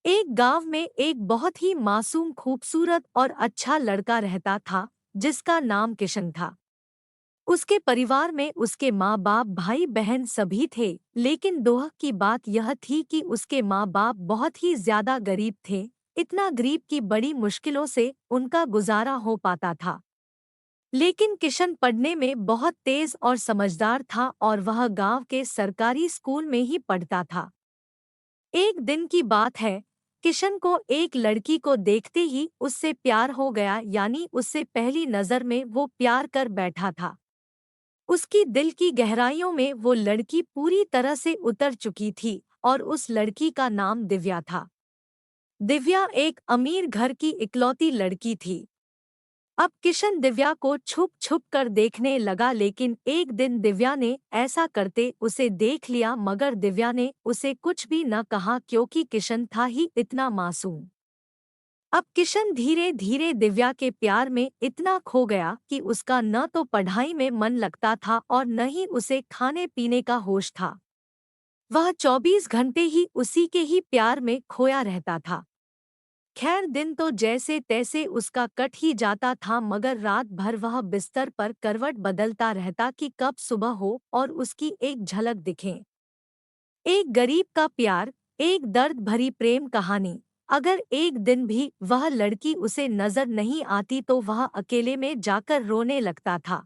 एक गांव में एक बहुत ही मासूम खूबसूरत और अच्छा लड़का रहता था जिसका नाम किशन था। उसके परिवार में उसके माँ बाप भाई बहन सभी थे, लेकिन दोह की बात यह थी कि उसके माँ बाप बहुत ही ज्यादा गरीब थे। इतना गरीब कि बड़ी मुश्किलों से उनका गुजारा हो पाता था। लेकिन किशन पढ़ने में बहुत तेज और समझदार था और वह गांव के सरकारी स्कूल में ही पढ़ता था। एक दिन की बात है, किशन को एक लड़की को देखते ही उससे प्यार हो गया, यानी उससे पहली नजर में वो प्यार कर बैठा था। उसकी दिल की गहराइयों में वो लड़की पूरी तरह से उतर चुकी थी और उस लड़की का नाम दिव्या था। दिव्या एक अमीर घर की इकलौती लड़की थी। अब किशन दिव्या को छुप छुप कर देखने लगा, लेकिन एक दिन दिव्या ने ऐसा करते उसे देख लिया, मगर दिव्या ने उसे कुछ भी न कहा क्योंकि किशन था ही इतना मासूम। अब किशन धीरे धीरे दिव्या के प्यार में इतना खो गया कि उसका न तो पढ़ाई में मन लगता था और न ही उसे खाने पीने का होश था। वह 24 घंटे ही उसी के ही प्यार में खोया रहता था। खैर, दिन तो जैसे तैसे उसका कट ही जाता था, मगर रात भर वह बिस्तर पर करवट बदलता रहता कि कब सुबह हो और उसकी एक झलक दिखे। एक गरीब का प्यार, एक दर्द भरी प्रेम कहानी। अगर एक दिन भी वह लड़की उसे नजर नहीं आती तो वह अकेले में जाकर रोने लगता था।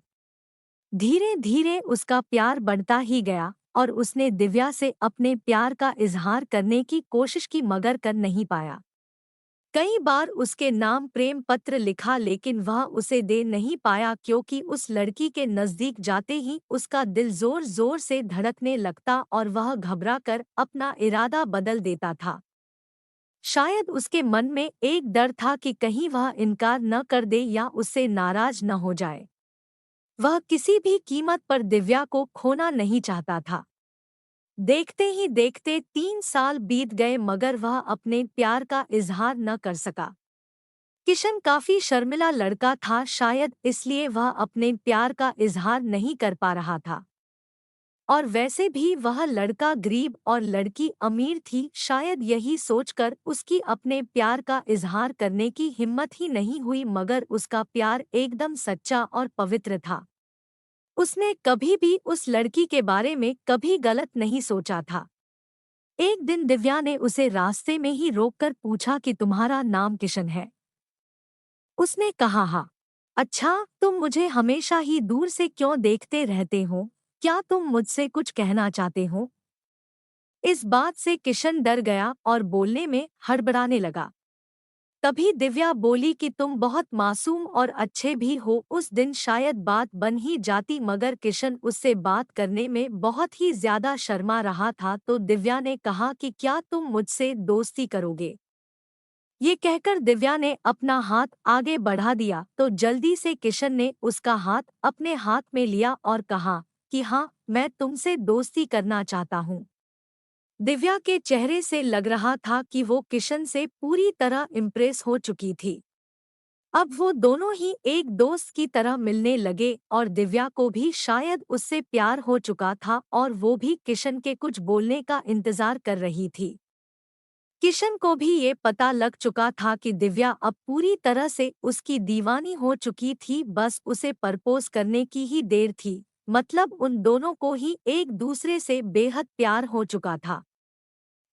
धीरे धीरे उसका प्यार बढ़ता ही गया और उसने दिव्या से अपने प्यार का इजहार करने की कोशिश की, मगर कर नहीं पाया। कई बार उसके नाम प्रेम पत्र लिखा, लेकिन वह उसे दे नहीं पाया क्योंकि उस लड़की के नजदीक जाते ही उसका दिल जोर जोर से धड़कने लगता और वह घबरा कर अपना इरादा बदल देता था। शायद उसके मन में एक डर था कि कहीं वह इनकार न कर दे या उससे नाराज न हो जाए। वह किसी भी कीमत पर दिव्या को खोना नहीं चाहता था। देखते ही देखते 3 साल बीत गए, मगर वह अपने प्यार का इजहार न कर सका। किशन काफी शर्मिला लड़का था, शायद इसलिए वह अपने प्यार का इजहार नहीं कर पा रहा था। और वैसे भी वह लड़का गरीब और लड़की अमीर थी, शायद यही सोचकर उसकी अपने प्यार का इजहार करने की हिम्मत ही नहीं हुई, मगर उसका प्यार एकदम सच्चा और पवित्र था। उसने कभी भी उस लड़की के बारे में कभी गलत नहीं सोचा था। एक दिन दिव्या ने उसे रास्ते में ही रोककर पूछा कि तुम्हारा नाम किशन है? उसने कहा हाँ। अच्छा, तुम मुझे हमेशा ही दूर से क्यों देखते रहते हो? क्या तुम मुझसे कुछ कहना चाहते हो? इस बात से किशन डर गया और बोलने में हड़बड़ाने लगा। तभी दिव्या बोली कि तुम बहुत मासूम और अच्छे भी हो। उस दिन शायद बात बन ही जाती, मगर किशन उससे बात करने में बहुत ही ज्यादा शर्मा रहा था, तो दिव्या ने कहा कि क्या तुम मुझसे दोस्ती करोगे? ये कहकर दिव्या ने अपना हाथ आगे बढ़ा दिया तो जल्दी से किशन ने उसका हाथ अपने हाथ में लिया और कहा कि हाँ, मैं तुमसे दोस्ती करना चाहता हूँ। दिव्या के चेहरे से लग रहा था कि वो किशन से पूरी तरह इम्प्रेस हो चुकी थी। अब वो दोनों ही एक दोस्त की तरह मिलने लगे और दिव्या को भी शायद उससे प्यार हो चुका था और वो भी किशन के कुछ बोलने का इंतजार कर रही थी। किशन को भी ये पता लग चुका था कि दिव्या अब पूरी तरह से उसकी दीवानी हो चुकी थी, बस उसे प्रपोज करने की ही देर थी। मतलब उन दोनों को ही एक दूसरे से बेहद प्यार हो चुका था।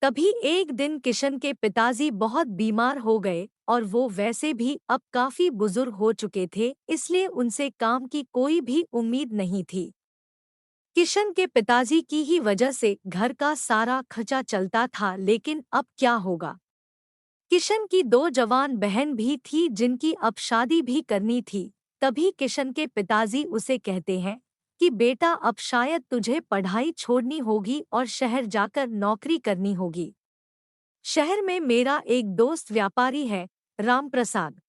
तभी एक दिन किशन के पिताजी बहुत बीमार हो गए और वो वैसे भी अब काफी बुजुर्ग हो चुके थे, इसलिए उनसे काम की कोई भी उम्मीद नहीं थी। किशन के पिताजी की ही वजह से घर का सारा खर्चा चलता था, लेकिन अब क्या होगा? किशन की दो जवान बहन भी थी जिनकी अब शादी भी करनी थी। तभी किशन के पिताजी उसे कहते हैं कि बेटा, अब शायद तुझे पढ़ाई छोड़नी होगी और शहर जाकर नौकरी करनी होगी। शहर में मेरा एक दोस्त व्यापारी है, राम प्रसाद।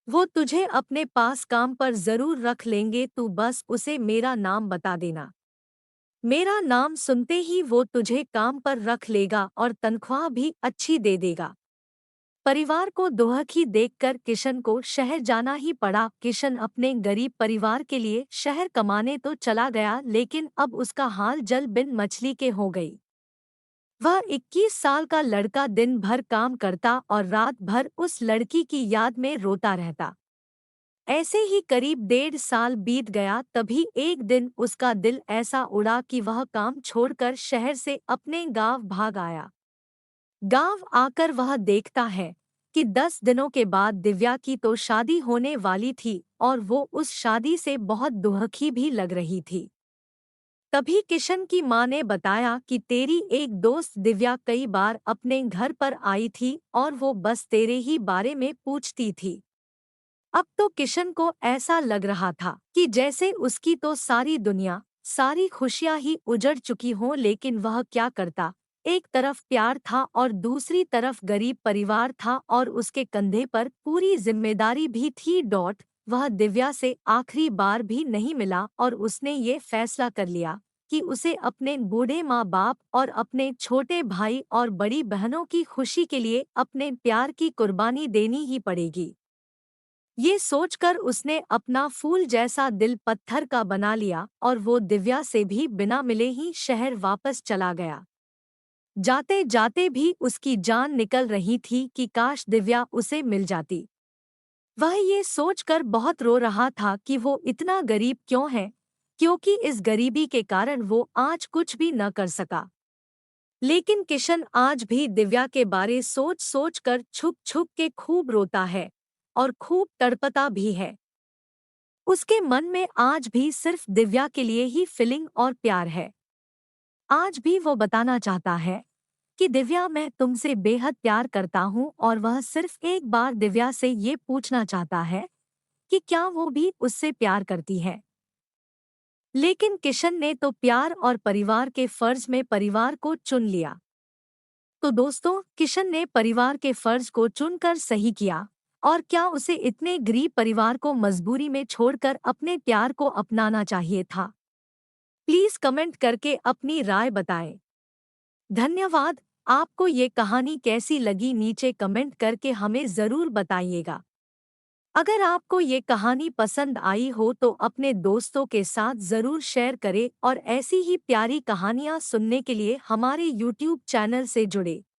वो तुझे अपने पास काम पर जरूर रख लेंगे, तू बस उसे मेरा नाम बता देना। मेरा नाम सुनते ही वो तुझे काम पर रख लेगा और तनख्वाह भी अच्छी दे देगा। परिवार को दुखी देखकर किशन को शहर जाना ही पड़ा। किशन अपने गरीब परिवार के लिए शहर कमाने तो चला गया, लेकिन अब उसका हाल जल बिन मछली के हो गई। वह 21 साल का लड़का दिन भर काम करता और रात भर उस लड़की की याद में रोता रहता। ऐसे ही करीब 1.5 साल बीत गया, तभी एक दिन उसका दिल ऐसा उड़ा कि वह काम छोड़कर शहर से अपने गांव भाग आया। गांव आकर वह देखता है कि 10 दिनों के बाद दिव्या की तो शादी होने वाली थी और वो उस शादी से बहुत दुखी भी लग रही थी। तभी किशन की मां ने बताया कि तेरी एक दोस्त दिव्या कई बार अपने घर पर आई थी और वो बस तेरे ही बारे में पूछती थी। अब तो किशन को ऐसा लग रहा था कि जैसे उसकी तो सारी दुनिया, सारी खुशियां ही उजड़ चुकी हों, लेकिन वह क्या करता। एक तरफ प्यार था और दूसरी तरफ गरीब परिवार था और उसके कंधे पर पूरी जिम्मेदारी भी थी। वह दिव्या से आखिरी बार भी नहीं मिला और उसने ये फैसला कर लिया कि उसे अपने बूढ़े माँ बाप और अपने छोटे भाई और बड़ी बहनों की खुशी के लिए अपने प्यार की कुर्बानी देनी ही पड़ेगी। ये सोचकर उसने अपना फूल जैसा दिल पत्थर का बना लिया और वो दिव्या से भी बिना मिले ही शहर वापस चला गया। जाते जाते भी उसकी जान निकल रही थी कि काश दिव्या उसे मिल जाती। वह ये सोचकर बहुत रो रहा था कि वो इतना गरीब क्यों है, क्योंकि इस गरीबी के कारण वो आज कुछ भी न कर सका। लेकिन किशन आज भी दिव्या के बारे सोच सोच कर छुप छुप के खूब रोता है और खूब तड़पता भी है। उसके मन में आज भी सिर्फ दिव्या के लिए ही फीलिंग और प्यार है। आज भी वो बताना चाहता है कि दिव्या, मैं तुमसे बेहद प्यार करता हूँ, और वह सिर्फ एक बार दिव्या से ये पूछना चाहता है कि क्या वो भी उससे प्यार करती है। लेकिन किशन ने तो प्यार और परिवार के फर्ज में परिवार को चुन लिया। तो दोस्तों, किशन ने परिवार के फर्ज को चुनकर सही किया, और क्या उसे इतने गरीब परिवार को मजबूरी में छोड़कर अपने प्यार को अपनाना चाहिए था? प्लीज कमेंट करके अपनी राय बताएं। धन्यवाद। आपको ये कहानी कैसी लगी नीचे कमेंट करके हमें ज़रूर बताइएगा। अगर आपको ये कहानी पसंद आई हो तो अपने दोस्तों के साथ ज़रूर शेयर करें और ऐसी ही प्यारी कहानियाँ सुनने के लिए हमारे YouTube चैनल से जुड़े।